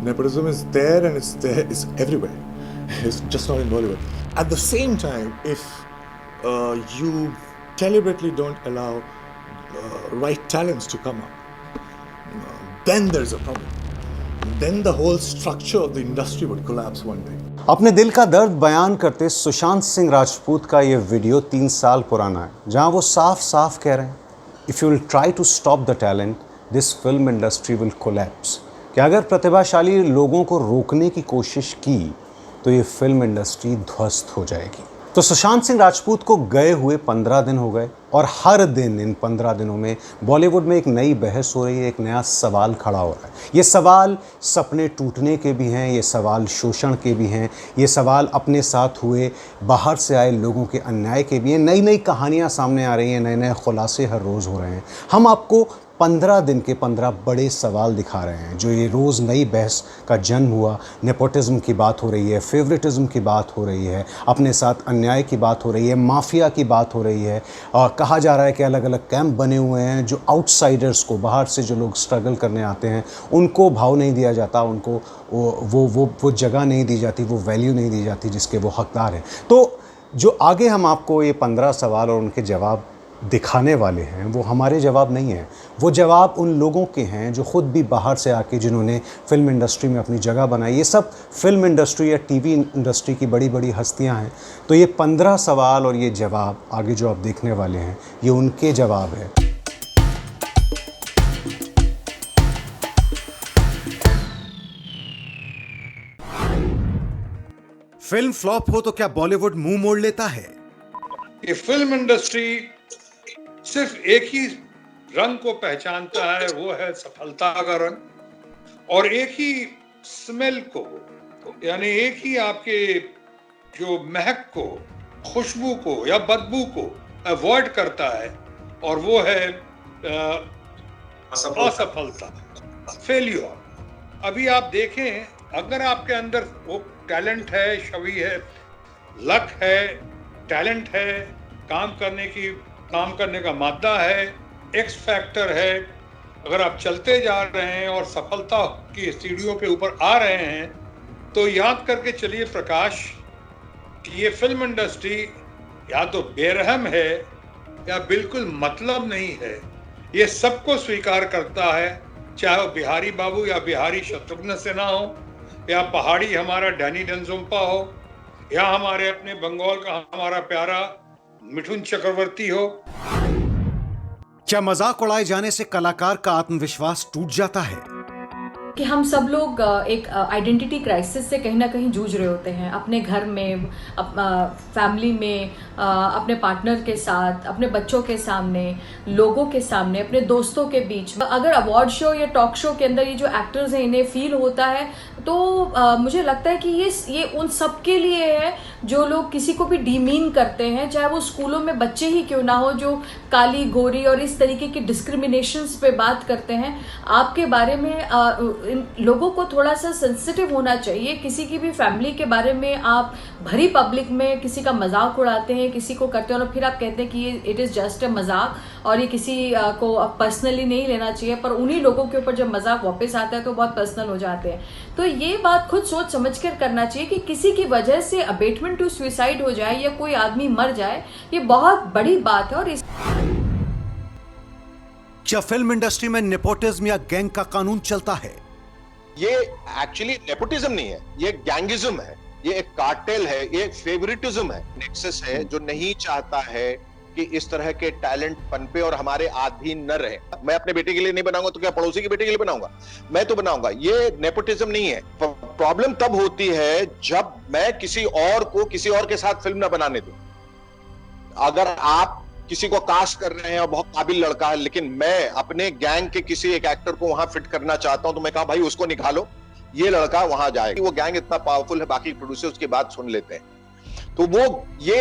Nepotism is there and it's there, it's everywhere. It's just not in Bollywood. At the same time, if you deliberately don't allow right talents to come up, then there's a problem. Then the whole structure of the industry would collapse one day. अपने दिल का दर्द बयान करते सुशांत सिंह राजपूत का ये video 3 साल पुराना है, जहां वो साफ साफ कह रहे हैं if you will try to stop the talent this film industry will collapse. कि अगर प्रतिभाशाली लोगों को रोकने की कोशिश की तो ये फिल्म इंडस्ट्री ध्वस्त हो जाएगी। तो सुशांत सिंह राजपूत को गए हुए 15 दिन हो गए और हर दिन इन 15 दिनों में बॉलीवुड में एक नई बहस हो रही है, एक नया सवाल खड़ा हो रहा है। ये सवाल सपने टूटने के भी हैं, ये सवाल शोषण के भी हैं, ये सवाल अपने साथ हुए बाहर से आए लोगों के अन्याय के भी हैं। नई नई कहानियाँ सामने आ रही हैं, नए नए खुलासे हर रोज़ हो रहे हैं। हम आपको 15 दिन के 15 बड़े सवाल दिखा रहे हैं जो ये रोज़ नई बहस का जन्म हुआ। नेपोटिज्म की बात हो रही है, फेवरेटिज्म की बात हो रही है, अपने साथ अन्याय की बात हो रही है, माफिया की बात हो रही है। और कहा जा रहा है कि अलग अलग कैंप बने हुए हैं जो आउटसाइडर्स को, बाहर से जो लोग स्ट्रगल करने आते हैं उनको भाव नहीं दिया जाता, उनको वो जगह नहीं दी जाती, वो वैल्यू नहीं दी जाती जिसके वो हकदार हैं। तो जो आगे हम आपको ये 15 सवाल और उनके जवाब दिखाने वाले हैं वो हमारे जवाब नहीं हैं, वो जवाब उन लोगों के हैं जो ख़ुद भी बाहर से आके जिन्होंने फ़िल्म इंडस्ट्री में अपनी जगह बनाई। ये सब फिल्म इंडस्ट्री या टीवी इंडस्ट्री की बड़ी बड़ी हस्तियां हैं। तो ये 15 सवाल और ये जवाब आगे जो आप देखने वाले हैं ये उनके जवाब है। फिल्म फ्लॉप हो तो क्या बॉलीवुड मुंह मोड़ लेता है? ये फिल्म इंडस्ट्री सिर्फ एक ही रंग को पहचानता है, वो है सफलता का रंग, और एक ही स्मेल को, यानी एक ही आपके जो महक को, खुशबू को या बदबू को अवॉइड करता है, और वो है असफलता, फेल्यूर। अभी आप देखें, अगर आपके अंदर वो टैलेंट है, छवि है, लक है, टैलेंट है, काम करने का मादा है, एक्स फैक्टर है, अगर आप चलते जा रहे हैं और सफलता की सीढ़ियों के ऊपर आ रहे हैं, तो याद करके चलिए प्रकाश कि ये फिल्म इंडस्ट्री या तो बेरहम है या बिल्कुल मतलब नहीं है। ये सबको स्वीकार करता है, चाहे वो बिहारी बाबू या बिहारी शत्रुघ्न सिन्हा हो, या पहाड़ी हमारा डैनी डेंजोम्पा हो, या हमारे अपने बंगाल का हमारा प्यारा मिठुन चक्रवर्ती हो। क्या मजाक उड़ाए जाने से कलाकार का आत्मविश्वास टूट जाता है? कि हम सब लोग एक आइडेंटिटी क्राइसिस से कहीं ना कहीं जूझ रहे होते हैं, अपने घर में, फैमिली में, अपने पार्टनर के साथ, अपने बच्चों के सामने, लोगों के सामने, अपने दोस्तों के बीच। अगर अवार्ड शो या टॉक शो के अंदर ये जो एक्टर्स हैं इन्हें फील होता है तो मुझे लगता है कि ये उन सब के लिए है जो लोग किसी को भी डीमीन करते हैं, चाहे वो स्कूलों में बच्चे ही क्यों ना हो, जो काली गोरी और इस तरीके की डिस्क्रिमिनेशंस पे बात करते हैं। आपके बारे में इन लोगों को थोड़ा सा सेंसिटिव होना चाहिए। किसी की भी फैमिली के बारे में आप भरी पब्लिक में किसी का मजाक उड़ाते हैं, किसी को करते हैं और फिर आप कहते हैं कि ये इट इज़ जस्ट अ मजाक और ये किसी को पर्सनली नहीं लेना चाहिए, पर उन्हीं लोगों के ऊपर जब मजाक वापस आता है तो बहुत पर्सनल हो जाते हैं। तो ये बात खुद सोच समझ कर करना चाहिए कि किसी की वजह से अबेटमेंट टू सुसाइड हो जाए या कोई आदमी मर जाए, ये बहुत बड़ी बात है। और इस क्या फिल्म इंडस्ट्री में नेपोटिज्म या गैंग का कानून चलता है? ये एक्चुअली नेपोटिज्म नहीं है, ये गैंगिज्म है, ये एक कार्टेल है, ये एक फेवरेटिज्म है, नेक्सस है जो नहीं चाहता है कि इस तरह के टैलेंट पनपे और हमारे अधीन न रहे। मैं अपने बेटे के लिए नहीं बनाऊंगा तो क्या पड़ोसी के बेटे के लिए बनाऊंगा? मैं तो बनाऊंगा। ये नेपोटिज्म नहीं है। प्रॉब्लम तब होती है जब मैं किसी और को किसी और के साथ फिल्म ना बनाने दूं। अगर आप किसी को कास्ट कर रहे हैं और बहुत काबिल लड़का है, लेकिन मैं अपने गैंग के किसी एक एक्टर को वहां फिट करना चाहता हूं, तो मैं कहा भाई उसको निकालो, ये लड़का वहां जाएगा। वो गैंग इतना पावरफुल है, बाकी प्रोड्यूसर्स की बात सुन लेते हैं। तो वो ये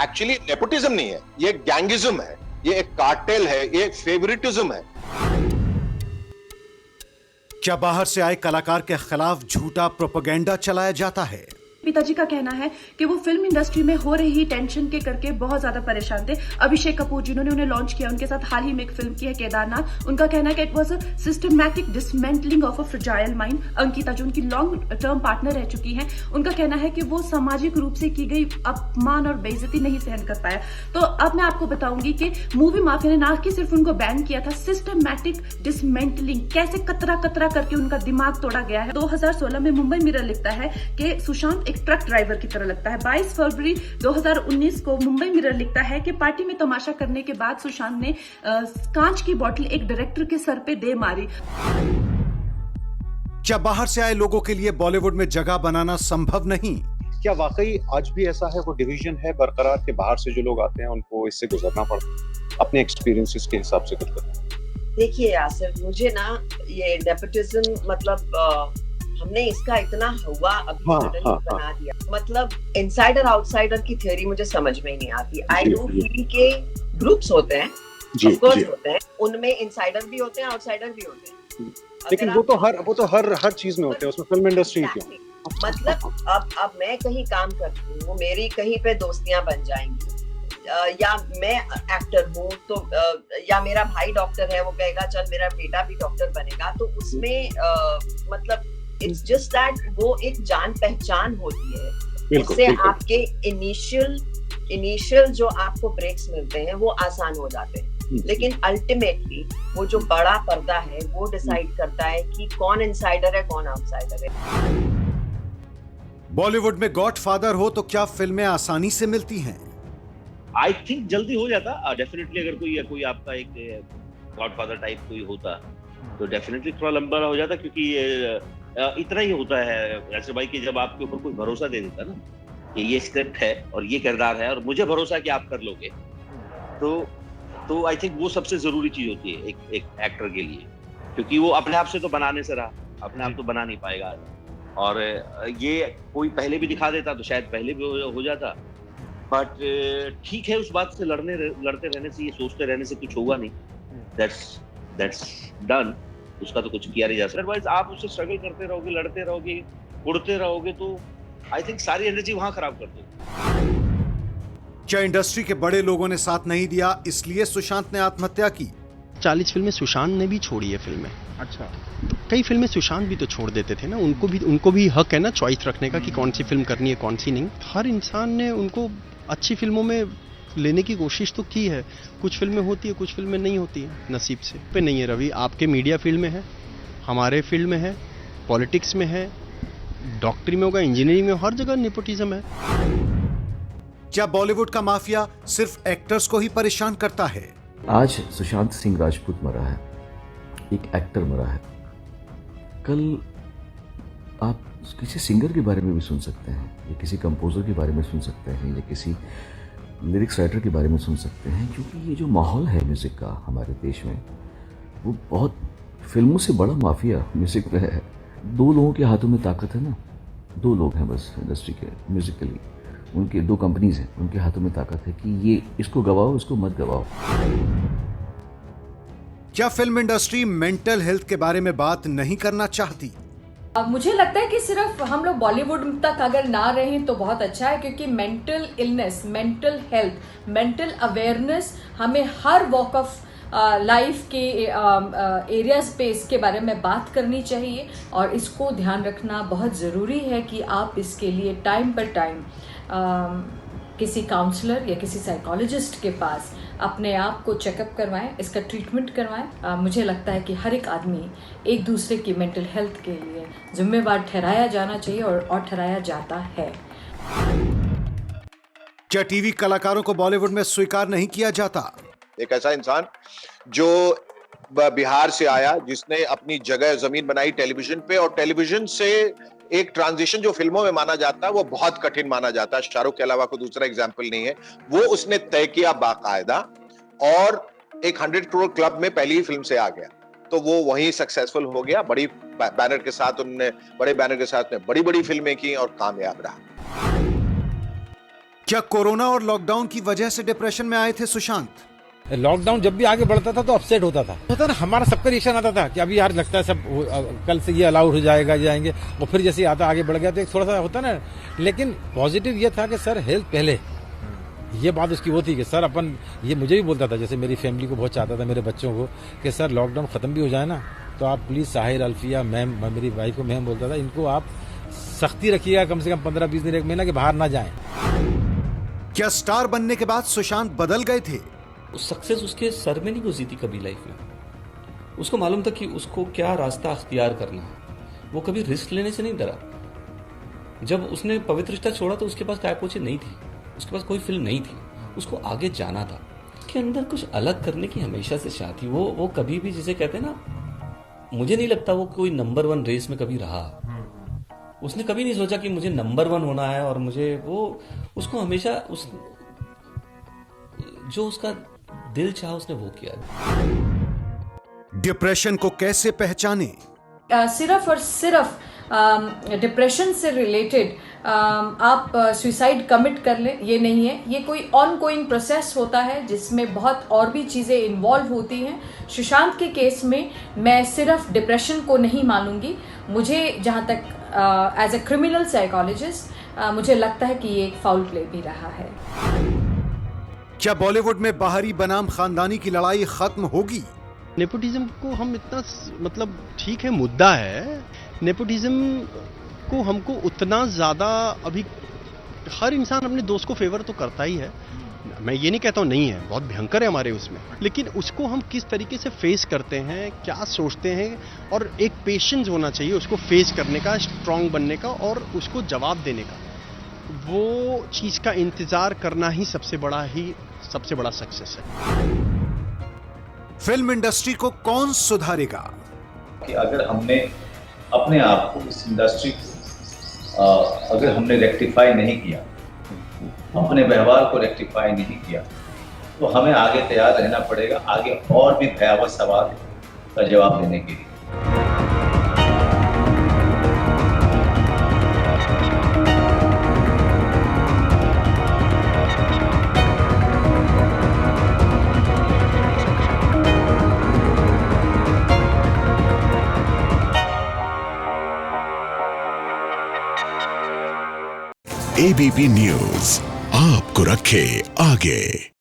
एक्चुअली नेपोटिज्म नहीं है, ये गैंगिज्म है, ये एक कार्टेल है, ये एक फेवरेटिज्म है। क्या बाहर से आए कलाकार के खिलाफ झूठा प्रोपेगेंडा चलाया जाता है? पिताजी का कहना है कि वो फिल्म इंडस्ट्री में हो रही टेंशन के करके बहुत ज्यादा परेशान थे। अभिषेक कपूर जिन्होंने उन्हें लॉन्च किया, उनके साथ हाल ही में एक फिल्म की है केदारनाथ, उनका कहना है कि it was a systematic dismantling of a fragile mind. Ankita जो उनकी लॉन्ग टर्म पार्टनर रह चुकी हैं, उनका कहना है कि वो सामाजिक रूप से की गई अपमान और बेइज्जती नहीं सहन कर पाया। तो अब मैं आपको बताऊंगी कि मूवी माफिया ने ना कि सिर्फ उनको बैन किया था, सिस्टमैटिक डिसमेंटलिंग कैसे कतरा कतरा करके उनका दिमाग तोड़ा गया है। 2016 में मुंबई मिरर लिखता है कि सुशांत एक ट्रक ड्राइवर की तरह लगता है। 22 फरवरी 2019 को मुंबई मिरर लिखता है कि पार्टी में तमाशा करने के बाद सुशांत ने कांच की बोतल एक डायरेक्टर के सर पे दे मारी। क्या बाहर से आए लोगों के लिए बॉलीवुड में जगह बनाना संभव नहीं? क्या वाकई आज भी ऐसा है, वो डिवीजन है बरकरार के बाहर से जो लोग आते हैं उनको इससे गुजरना पड़ता है? अपने एक्सपीरियंसेस के हिसाब से कुछ बताएं। देखिए यासिर, मुझे ना ये नेपोटिज्म मतलब हमने इसका इतना हुआ अभी बना दिया, मतलब इनसाइडर आउटसाइडर की थ्योरी मुझे समझ में ही नहीं आती। आई डू फील के ग्रुप्स होते हैं, ऑफ कोर्स होते हैं, उनमें इनसाइडर भी होते हैं, आउटसाइडर भी होते हैं, लेकिन वो तो हर चीज में होते हैं, उसमें फिल्म इंडस्ट्री में क्यों? मतलब अब मैं कहीं काम करती हूँ, मेरी कहीं पे दोस्तियां बन जाएंगी, या मैं एक्टर हूँ तो या मेरा भाई डॉक्टर है, वो कहेगा चल मेरा बेटा भी डॉक्टर बनेगा, तो उसमें मतलब इट्स जस्ट दैट वो एक जान पहचान होती है। उससे आपके इनिशियल जो आपको ब्रेक्स मिलते हैं वो आसान हो जाते हैं, लेकिन अल्टीमेटली वो जो बड़ा पर्दा है वो डिसाइड करता है कि कौन इनसाइडर है कौन आउटसाइडर है। बॉलीवुड में गॉडफादर हो तो क्या फिल्में आसानी से मिलती हैं? आई थिंक जल्दी हो जाता डेफिनेटली। अगर कोई आपका एक गॉडफादर टाइप कोई होता तो डेफिनेटली थोड़ा लंबा हो जाता, क्योंकि इतना ही होता है यासिर भाई कि जब आपके ऊपर कोई भरोसा दे देता ना कि ये स्क्रिप्ट है और ये किरदार है और मुझे भरोसा कि आप कर लोगे, तो आई थिंक वो सबसे जरूरी चीज होती है एक एक्टर के लिए, क्योंकि वो अपने आप से तो बनाने से रहा, अपने आप तो बना नहीं पाएगा। और ये कोई पहले भी दिखा देता तो शायद पहले भी हो जाता, बट ठीक है, उस बात से लड़ते रहने से, ये सोचते रहने से कुछ होगा नहीं। दैट्स डन, उसका तो कुछ किया नहीं जा सकता। अदरवाइज आप उससे स्ट्रगल करते रहोगे, लड़ते रहोगे, उड़ते रहोगे, तो आई थिंक सारी एनर्जी वहां खराब कर दोगे। क्या इंडस्ट्री के बड़े लोगों ने साथ नहीं दिया, इसलिए सुशांत ने आत्महत्या की? 40 फिल्में सुशांत ने भी छोड़ी है फिल्में। अच्छा, कई फिल्में सुशांत भी तो छोड़ देते थे ना, उनको भी हक है ना चॉइस रखने का कि कौन सी फिल्म करनी है कौन सी नहीं। हर इंसान ने उनको अच्छी फिल्मों में लेने की कोशिश तो की है, कुछ फिल्में होती है कुछ फिल्में नहीं होती है, नसीब से पे नहीं है। रवि, आपके मीडिया फील्ड में है, हमारे फील्ड में है, पॉलिटिक्स में है, डॉक्टरी में होगा, इंजीनियरिंग में, हर जगह नेपोटिज्म है। क्या बॉलीवुड का माफिया सिर्फ एक्टर्स को ही परेशान करता है? आज सुशांत सिंह राजपूत मरा है, एक एक्टर मरा है। कल आप किसी सिंगर के बारे में भी सुन सकते हैं, या किसी कंपोजर के बारे में सुन सकते हैं, या किसी लिरिक्स राइटर के बारे में सुन सकते हैं, क्योंकि ये जो माहौल है म्यूज़िक का हमारे देश में, वो बहुत फिल्मों से बड़ा माफिया म्यूज़िक में है। 2 लोगों के हाथों में ताकत है ना, 2 लोग हैं बस इंडस्ट्री के म्यूजिकली, उनके 2 कंपनीज हैं, उनके हाथों में ताकत है कि ये इसको गवाओ, इसको मत गवाओ। क्या फिल्म इंडस्ट्री मेंटल हेल्थ के बारे में बात नहीं करना चाहती? मुझे लगता है कि सिर्फ हम लोग बॉलीवुड तक अगर ना रहें तो बहुत अच्छा है, क्योंकि mental illness, mental health, mental awareness हमें हर वॉक ऑफ लाइफ के एरियाज पे इसके बारे में बात करनी चाहिए, और इसको ध्यान रखना बहुत ज़रूरी है कि आप इसके लिए टाइम पर टाइम किसी काउंसलर या किसी साइकोलॉजिस्ट के पास अपने आप को चेकअप करवाएं, इसका ट्रीटमेंट करवाएं। मुझे लगता है कि हर एक आदमी एक दूसरे की मेंटल हेल्थ के लिए जिम्मेवार ठहराया जाना चाहिए, और ठहराया जाता है। क्या टीवी कलाकारों को बॉलीवुड में स्वीकार नहीं किया जाता? एक ऐसा इंसान जो बिहार से आया, जिसने अपनी जगह जमीन बनाई टेलीविजन पे, और टेलीविजन से एक ट्रांजिशन जो फिल्मों में माना जाता है वो बहुत कठिन माना जाता है, शाहरुख के अलावा कोई दूसरा एग्जाम्पल नहीं है, वो उसने तय किया बाकायदा, और एक 100 करोड़ क्लब में पहली ही फिल्म से आ गया, तो वो वहीं सक्सेसफुल हो गया। बड़े बैनर के साथ बड़ी बड़ी फिल्में की और कामयाब रहा। क्या कोरोना और लॉकडाउन की वजह से डिप्रेशन में आए थे सुशांत? लॉकडाउन जब भी आगे बढ़ता था तो अपसेट होता ना, हमारा सबका रिएक्शन आता था कि अभी यार लगता है सब कल से ये अलाउड हो जाएगा, जाएंगे, और फिर जैसे आता आगे बढ़ गया तो एक थोड़ा सा होता ना। लेकिन पॉजिटिव ये था कि सर हेल्थ पहले, ये बात उसकी वो थी कि सर अपन, ये मुझे भी बोलता था, जैसे मेरी फैमिली को बहुत चाहता था, मेरे बच्चों को, कि सर लॉकडाउन खत्म भी हो जाए ना तो आप प्लीज साहिर, अल्फिया, मैम, मेरी वाइफ को मैम बोलता था, इनको आप सख्ती रखिएगा कम से कम 15-20 दिन, 1 महीना के बाहर ना जाएं। क्या स्टार बनने के बाद सुशांत बदल गए थे? सक्सेस उसके सर में नहीं घुसी थी कभी लाइफ में। उसको मालूम था कि उसको क्या रास्ता अख्तियार करना है। वो कभी रिस्क लेने से नहीं डरा। जब उसने पवित्र रिश्ता छोड़ा तो उसके पास काय पोछे नहीं थी, उसके पास कोई फिल्म नहीं थी, उसको आगे जाना था। उसके अंदर कुछ अलग करने की हमेशा से चाह थी। वो कभी भी, जिसे कहते हैं ना, मुझे नहीं लगता वो कोई नंबर 1 रेस में कभी रहा। उसने कभी नहीं सोचा कि मुझे नंबर 1 होना है और मुझे उसको हमेशा जो उसका दिल चाहा उसने वो किया। डिप्रेशन को कैसे पहचाने? सिर्फ और सिर्फ डिप्रेशन से रिलेटेड आप सुसाइड कमिट कर लें, ये नहीं है। ये कोई ऑनगोइंग प्रोसेस होता है जिसमें बहुत और भी चीज़ें इन्वॉल्व होती हैं। सुशांत के केस में मैं सिर्फ डिप्रेशन को नहीं मानूंगी। मुझे जहाँ तक एज ए क्रिमिनल साइकोलॉजिस्ट मुझे लगता है कि ये एक फाउल प्ले भी रहा है। क्या बॉलीवुड में बाहरी बनाम खानदानी की लड़ाई खत्म होगी? नेपोटिज्म को हम इतना, मतलब ठीक है मुद्दा है, नेपोटिज्म को हमको उतना ज़्यादा अभी, हर इंसान अपने दोस्त को फेवर तो करता ही है, मैं ये नहीं कहता हूँ नहीं है, बहुत भयंकर है हमारे उसमें, लेकिन उसको हम किस तरीके से फेस करते हैं, क्या सोचते हैं, और एक पेशेंस होना चाहिए उसको फेस करने का, स्ट्रांग बनने का और उसको जवाब देने का। वो चीज़ का इंतज़ार करना ही सबसे बड़ा सक्सेस है। फिल्म इंडस्ट्री को कौन सुधारेगा? कि अगर हमने अपने आप को, इस इंडस्ट्री को अगर हमने रेक्टिफाई नहीं किया, अपने व्यवहार को रेक्टिफाई नहीं किया, तो हमें आगे तैयार रहना पड़ेगा, आगे और भी भयावह सवाल का जवाब देने के लिए। ABP न्यूज़ आपको रखे आगे।